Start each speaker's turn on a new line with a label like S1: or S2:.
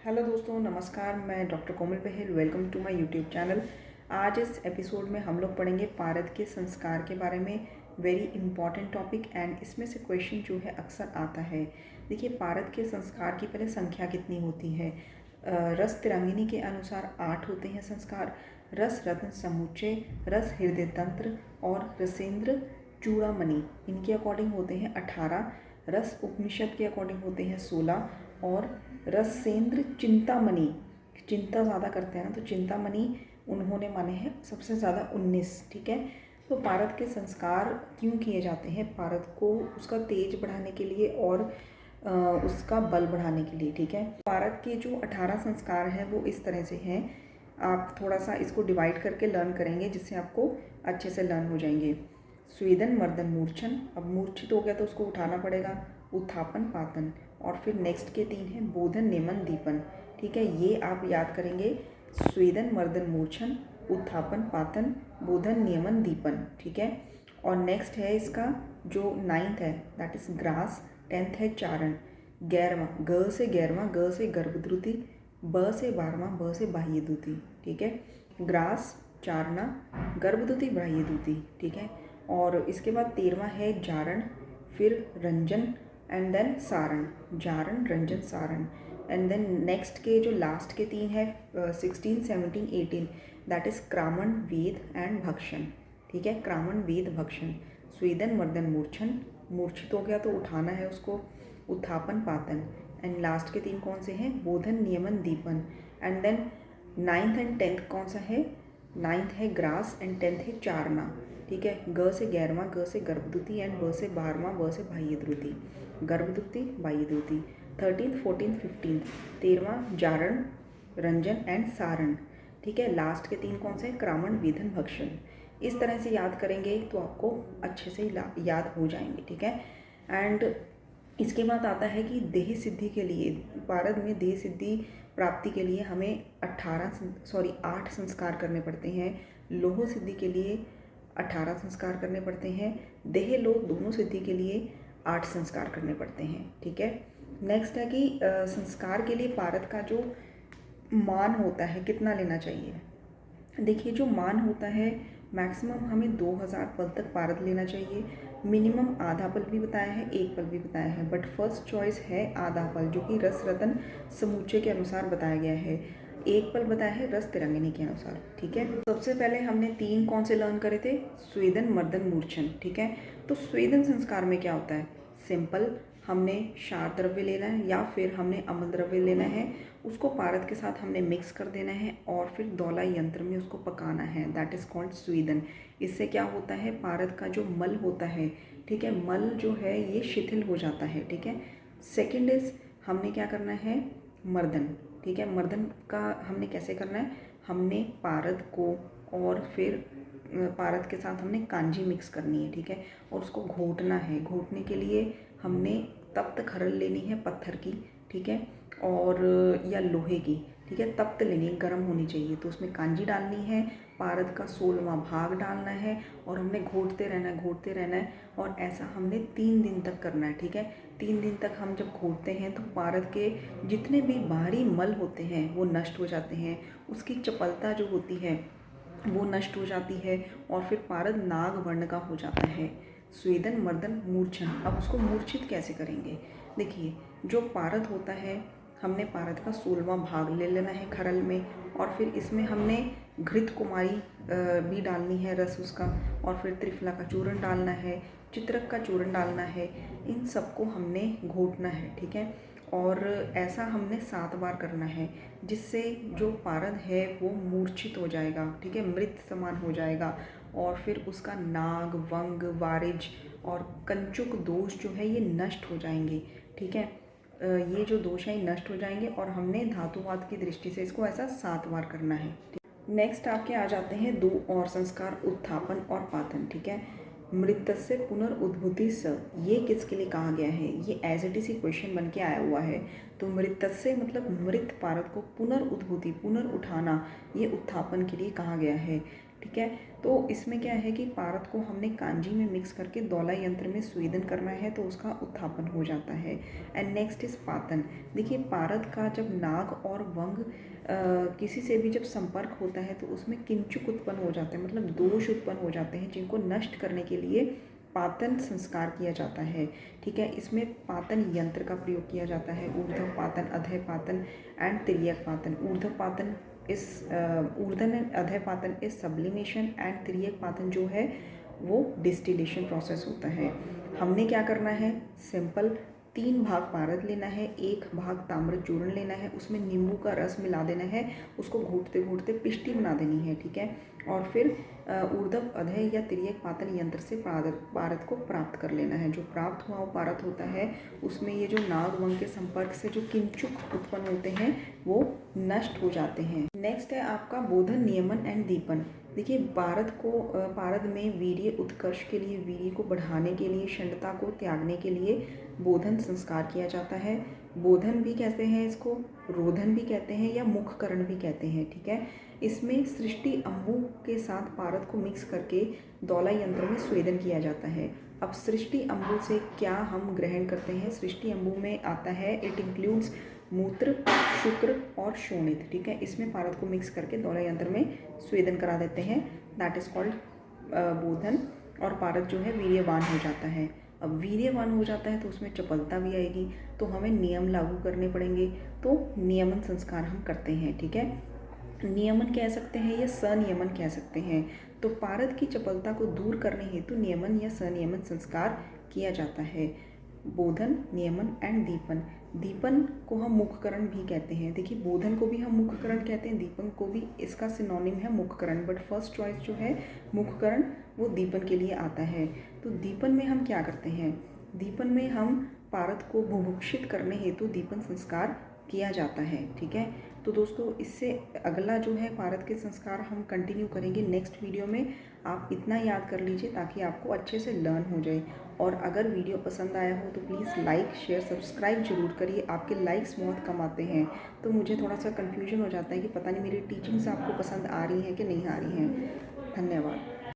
S1: Hello दोस्तों, नमस्कार। मैं doctor Komal Bahel, welcome to my YouTube channel. आज इस एपिसोड में हम लोग पढ़ेंगे पारद के संस्कार के बारे में। वेरी इंपॉर्टेंट टॉपिक एंड इसमें से क्वेश्चन जो है अक्सर आता है। देखिए, पारद के संस्कार की पहले संख्या कितनी होती है। रस तिरंगिनी के अनुसार 8 होते हैं संस्कार। रस रत्न समुच्चय, रस हृदय तंत्र और रसेंद्र चूड़ामणि, इनके अकॉर्डिंग होते हैं 18। रस उपनिषद के अकॉर्डिंग होते हैं 16 और रसेंद्र चिंतामणि, चिंता ज़्यादा करते हैं ना, तो चिंतामणि उन्होंने माने हैं सबसे ज़्यादा 19। ठीक है, तो पारद के संस्कार क्यों किए जाते हैं? पारद को उसका तेज बढ़ाने के लिए और उसका बल बढ़ाने के लिए। ठीक है, पारद के जो 18 संस्कार हैं वो इस तरह से हैं। आप थोड़ा सा इसको डिवाइड करके लर्न करेंगे जिससे आपको अच्छे से लर्न हो जाएंगे। स्वेदन मर्दन मूर्छन, अब मूर्छित हो गया तो उसको उठाना पड़ेगा। उत्थापन पातन, और फिर नेक्स्ट के 3 हैं बोधन नियमन दीपन। ठीक है, ये आप याद करेंगे। स्वेदन मर्दन मूर्छन, उत्थापन पातन, बोधन नियमन दीपन। ठीक है, और नेक्स्ट है इसका जो 9th है दैट इज ग्रास। 10th है चारण। 11वां ग से 11वां, ग से गर्भद्रुति, ब से 12वां, ब से बाह्यद्युति। ठीक है, ग्रास, चारणा, गर्भद्युति, बाह्यद्युति। ठीक है, और इसके बाद 13वां है जारण, फिर रंजन एंड देन सारण। जारण, रंजन, सारण। एंड देन नेक्स्ट के जो लास्ट के 3 है 16, 17, 18 दैट इज क्रामण, वेद एंड भक्षण। ठीक है, क्रामण, वेद, भक्षण। स्वेदन मर्दन मूर्छन, मूर्छित हो गया तो उठाना है उसको। उत्थापन पातन, एंड लास्ट के 3 कौन से हैं? बोधन नियमन दीपन। And then 9th and 10th कौन सा है? 9th है ग्रास एंड 10th है चारणा। ठीक है, ग से 11वां, ग से गर्भद्युति एंड ब से 12वां, ब से बाह्यद्युति। गर्भद्युति, बाह्यद्युति। 13th, 14th, 15th 13वां जारण, रंजन एंड सारण। ठीक है, लास्ट के 3 कौन से? क्रामण, वेदन, भक्षण। इस तरह से याद करेंगे तो आपको अच्छे से याद हो जाएंगे। ठीक है, एंड इसके बाद आता है कि देह सिद्धि के लिए, पारद में देह सिद्धि प्राप्ति के लिए हमें 8 संस्कार करने पड़ते हैं। लोह सिद्धि के लिए 18 संस्कार करने पड़ते हैं। देह लोह दोनों सिद्धि के लिए 8 संस्कार करने पड़ते हैं। ठीक है, नेक्स्ट है कि संस्कार के लिए पारद का जो मान होता है कितना लेना चाहिए। देखिए, जो मान होता है मैक्सिमम हमें 2000 पल तक पारद लेना चाहिए। मिनिमम आधा पल भी बताया है, 1 पल भी बताया है, बट फर्स्ट चॉइस है आधा पल, जो कि रस रतन समूचे के अनुसार बताया गया है। 1 पल बताया है रस तिरंगिनी के अनुसार। ठीक है, सबसे पहले हमने 3 कौन से लर्न करे थे? स्वेदन, मर्दन, मूर्छन। ठीक है, तो स्वेदन संस्कार में क्या होता है? सिंपल, हमने क्षार द्रव्य लेना है या फिर हमने अम्ल द्रव्य लेना है, उसको पारद के साथ हमने मिक्स कर देना है और फिर दौला यंत्र में उसको पकाना है। दैट इज़ कॉल्ड स्वेदन। इससे क्या होता है? पारद का जो मल होता है, ठीक है, मल जो है ये शिथिल हो जाता है। ठीक है, सेकेंड इज हमने क्या करना है? मर्दन। ठीक है, मर्दन का हमने कैसे करना है? हमने पारद को और फिर पारद के साथ हमने कांजी मिक्स करनी है। ठीक है, और उसको घोटना है। घोटने के लिए हमने तप्त खरल लेनी है पत्थर की। ठीक है, और या लोहे की। ठीक है, तप्त लेनी है, गर्म होनी चाहिए, तो उसमें कांजी डालनी है, पारद का 16वां भाग डालना है और हमने घोटते रहना है, घोटते रहना है, और ऐसा हमने 3 दिन तक करना है। ठीक है, 3 दिन तक हम जब घोटते हैं तो पारद के जितने भी बाहरी मल होते हैं वो नष्ट हो जाते हैं, उसकी चपलता जो होती है वो नष्ट हो जाती है और फिर पारद नाग वर्ण का हो जाता है। स्वेदन, मर्दन, मूर्छन। अब उसको मूर्छित कैसे करेंगे? देखिए, जो पारद होता है हमने पारद का 16वां भाग ले लेना है खरल में, और फिर इसमें हमने घृत कुमारी भी डालनी है, रस उसका, और फिर त्रिफला का चूर्ण डालना है, चित्रक का चूर्ण डालना है। इन सबको हमने घोटना है। ठीक है, और ऐसा हमने 7 बार करना है, जिससे जो पारद है वो मूर्छित हो जाएगा। ठीक है, मृत समान हो जाएगा, और फिर उसका नाग, वंग, वारिज और कंचुक दोष जो है ये नष्ट हो जाएंगे। ठीक है, ये जो दोष है ये नष्ट हो जाएंगे, और हमने धातुवाद की दृष्टि से इसको ऐसा 7 बार करना है। नेक्स्ट आपके आ जाते हैं 2 और संस्कार, उत्थापन और पातन। ठीक है, मृतस्य पुनर्उद्भूति स, ये किसके लिए कहा गया है? ये एज इट इज ही क्वेश्चन बन के आया हुआ है। तो मृतस्य मतलब मृत पारद को पुनर्उद्भूति, पुनर्उठाना, ये उत्थापन के लिए कहा गया है। ठीक है। तो इसमें क्या है कि पारद को हमने कांजी में मिक्स करके दौला यंत्र में स्वेदन करना है तो उसका उत्थापन हो जाता है। एंड नेक्स्ट इज पातन। देखिए पारद का जब नाग और वंग किसी से भी जब संपर्क होता है तो उसमें किंचुक उत्पन्न हो जाते हैं, मतलब दोष उत्पन्न हो जाते हैं, जिनको नष्ट करने के लिए पातन संस्कार किया जाता है। ठीक है, इसमें पातन यंत्र का प्रयोग किया जाता है। ऊर्ध्व पातन, अधः पातन एंड तिर्यक पातन। ऊर्ध्व पातन इस ऊर्ध्व एंड अधः पातन इस सब्लिमेशन एंड तिर्यक पातन जो है वो डिस्टिलेशन प्रोसेस होता है। हमने क्या करना है, सिंपल 3 भाग पारद लेना है, 1 भाग ताम्र चूर्ण लेना है, उसमें नींबू का रस मिला देना है, उसको घूटते घूटते पिष्टी बना देनी है। ठीक है, और फिर ऊर्ध्व अधः या तिर्यक पातन यंत्र से पारद को प्राप्त कर लेना है। जो प्राप्त हुआ वो पारद होता है, उसमें ये जो नाग वंग के संपर्क से जो किंचुक उत्पन्न होते हैं वो नष्ट हो जाते हैं। नेक्स्ट है आपका बोधन, नियमन एंड दीपन। देखिए पारद में वीर्य उत्कर्ष के लिए, वीर्य को बढ़ाने के लिए, षंडता को त्यागने के लिए बोधन संस्कार किया जाता है। बोधन भी कहते हैं इसको, रोधन भी कहते हैं या मुखकरण भी कहते हैं। ठीक है, इसमें सृष्टि अम्बु के साथ पारद को मिक्स करके दौला यंत्र में स्वेदन किया जाता है। अब सृष्टि अम्बु से क्या हम ग्रहण करते हैं, सृष्टि अम्बु में आता है, इट इंक्लूड्स मूत्र, शुक्र और शोणित। ठीक है, इसमें पारद को मिक्स करके दौला यंत्र में स्वेदन करा देते हैं, दैट इज कॉल्ड बोधन। और पारद जो है वीर्यवान हो जाता है। अब वीर्यवान हो जाता है तो उसमें चपलता भी आएगी, तो हमें नियम लागू करने पड़ेंगे, तो नियमन संस्कार हम करते हैं। ठीक है, नियमन कह सकते हैं या सनियमन कह सकते हैं। तो पारद की चपलता को दूर करने हेतु नियमन या सनियमन संस्कार किया जाता है। बोधन, नियमन एंड दीपन। दीपन को हम मुखकरण भी कहते हैं। देखिए बोधन को भी हम मुखकरण कहते हैं, दीपन को भी, इसका सिनोनिम है मुखकरण, बट फर्स्ट चॉइस जो है मुखकरण वो दीपन के लिए आता है। तो दीपन में हम क्या करते हैं, दीपन में हम पारद को बुभुक्षित करने हेतु दीपन संस्कार किया जाता है। ठीक है, तो दोस्तों इससे अगला जो है पारद के संस्कार हम कंटिन्यू करेंगे नेक्स्ट वीडियो में। आप इतना याद कर लीजिए ताकि आपको अच्छे से लर्न हो जाए। और अगर वीडियो पसंद आया हो तो प्लीज़ लाइक, शेयर, सब्सक्राइब जरूर करिए। आपके लाइक्स बहुत कम आते हैं तो मुझे थोड़ा सा कन्फ्यूजन हो जाता है कि पता नहीं मेरी टीचिंग्स आपको पसंद आ रही हैं कि नहीं आ रही हैं। धन्यवाद।